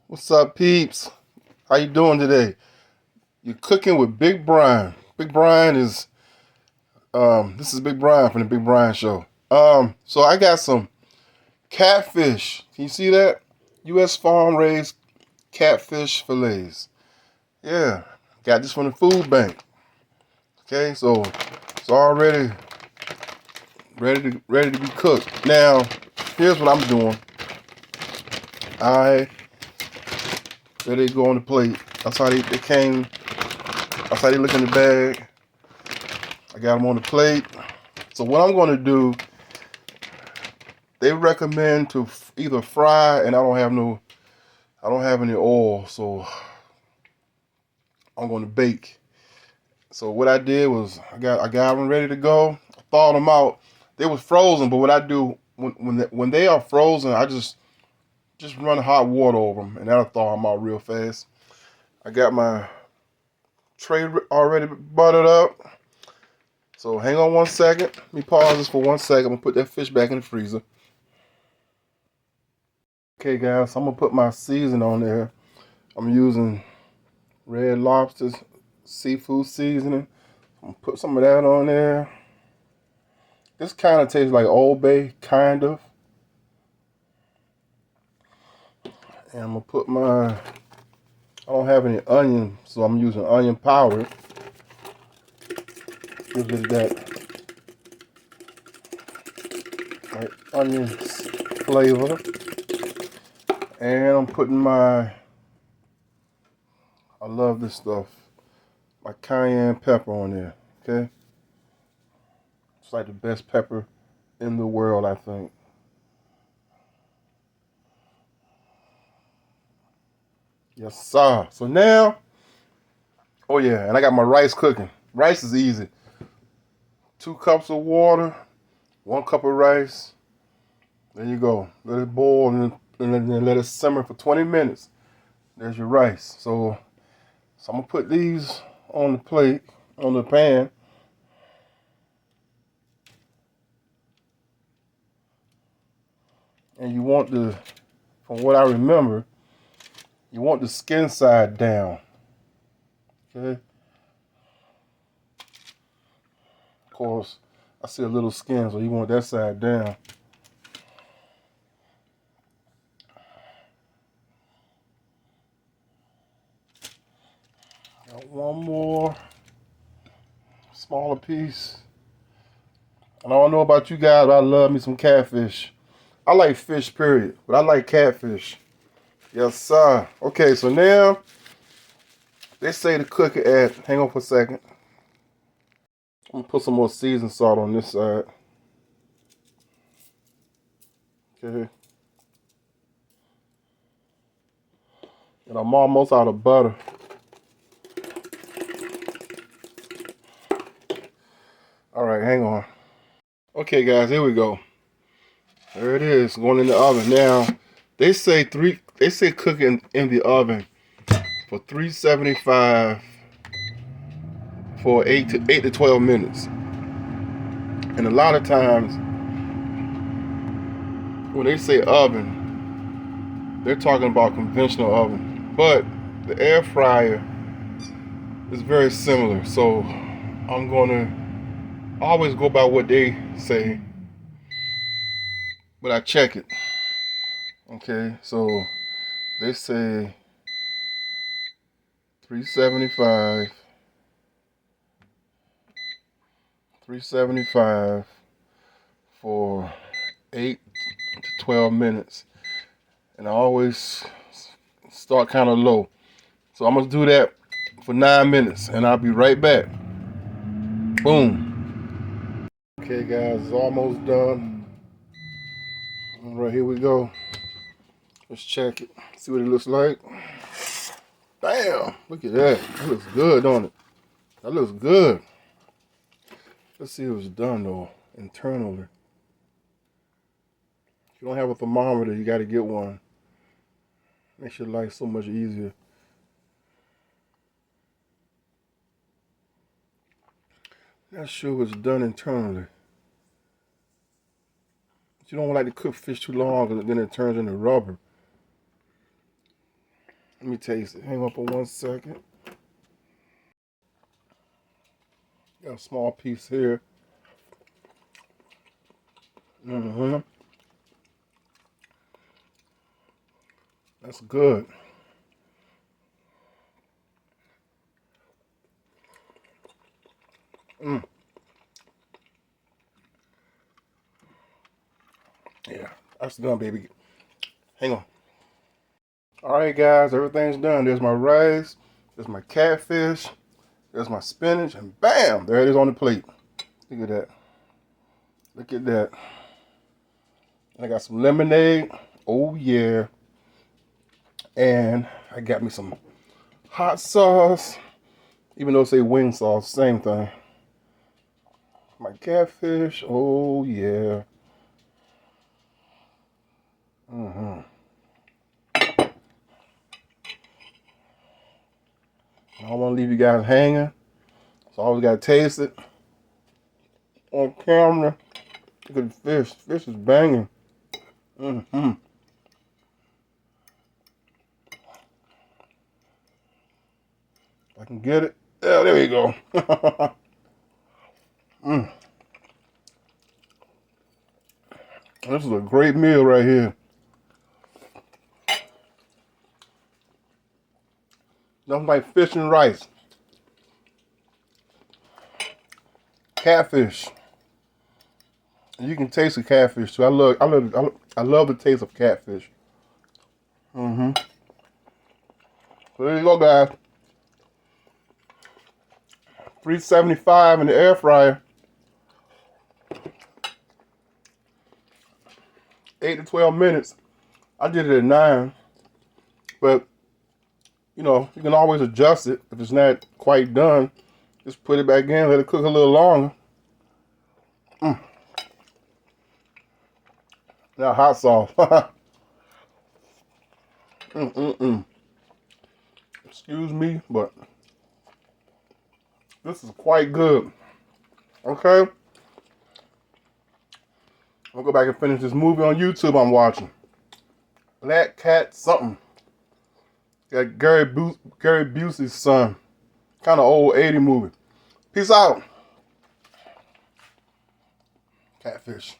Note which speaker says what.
Speaker 1: What's up, peeps? How you doing today? You're cooking with Big Brian. Big Brian is this is Big Brian from the Big Brian Show. So I got some catfish. Can you see that? U.S. farm raised catfish fillets. Yeah, got this from the food bank. Okay, so it's already ready to be cooked. Now, here's what I'm doing. I ready to go on the plate. That's how they came. That's how they look in the bag. I got them on the plate. So what I'm going to do, they recommend to either fry, and I don't have any oil, so I'm going to bake. So what I did was I got them ready to go. I thawed them out. They was frozen, but what I do when they are frozen, I just run hot water over them, and that'll thaw them out real fast. I got my tray already buttered up. So hang on 1 second. Let me pause this for 1 second. I'm gonna put that fish back in the freezer. Okay, guys, so I'm gonna put my seasoning on there. I'm using Red Lobster's seafood seasoning. I'm gonna put some of that on there. This kind of tastes like Old Bay, kind of. And I'm gonna put I don't have any onion, so I'm using onion powder. A little bit of that onion flavor. And I'm putting I love this stuff, my cayenne pepper on there, okay? It's like the best pepper in the world, I think. Yes, sir. So now, oh yeah, and I got my rice cooking. Rice is easy. 2 cups of water, 1 cup of rice. There you go. Let it boil and then let it simmer for 20 minutes. There's your rice. So I'm gonna put these on the plate, on the pan. And you want from what I remember, you want the skin side down. Okay. Of course, I see a little skin, so you want that side down. Got one more smaller piece. And I don't know about you guys, but I love me some catfish. I like fish, period, but I like catfish. Yes, sir. Okay, so now they say to cook it at, hang on for a second. I'm gonna put some more seasoned salt on this side. Okay. And I'm almost out of butter. All right, hang on. Okay, guys, here we go. There it is, going in the oven. Now, they say cook in the oven for 375 for 8 to 12 minutes. And a lot of times when they say oven, they're talking about conventional oven. But the air fryer is very similar. So I'm gonna always go by what they say, but I check it. Okay, so they say 375 for 8 to 12 minutes. And I always start kind of low. So I'm gonna do that for 9 minutes and I'll be right back. Boom. Okay guys, it's almost done. All right, here we go. Let's check it, see what it looks like. Bam, look at that. That looks good, don't it? That looks good. Let's see if it's done though, internally. If you don't have a thermometer, you gotta get one. Makes your life so much easier. Not sure what's done internally. But you don't like to cook fish too long because then it turns into rubber. Let me taste it. Hang on for 1 second. Got a small piece here. That's good. Yeah, that's done, baby. Hang on. All right, guys, everything's done. There's my rice. There's my catfish. There's my spinach, and bam, there it is on the plate. Look at that. Look at that. I got some lemonade. Oh yeah. And I got me some hot sauce. Even though it say wing sauce, same thing. My catfish. Oh yeah. I don't want to leave you guys hanging, so I always gotta taste it on camera. Look at the fish. Fish is banging. If I can get it. Yeah, there you go. This is a great meal right here. Nothing like fish and rice. Catfish. And you can taste the catfish too. I love the taste of catfish. So there you go, guys. 375 in the air fryer. 8 to 12 minutes. I did it at 9. But, you know, you can always adjust it. If it's not quite done, just put it back in, let it cook a little longer. Now hot sauce. Excuse me, but this is quite good. Okay? I'll go back and finish this movie on YouTube I'm watching. Black Cat something. Got Gary Busey's son. Kind of old 80 movie. Peace out. Catfish.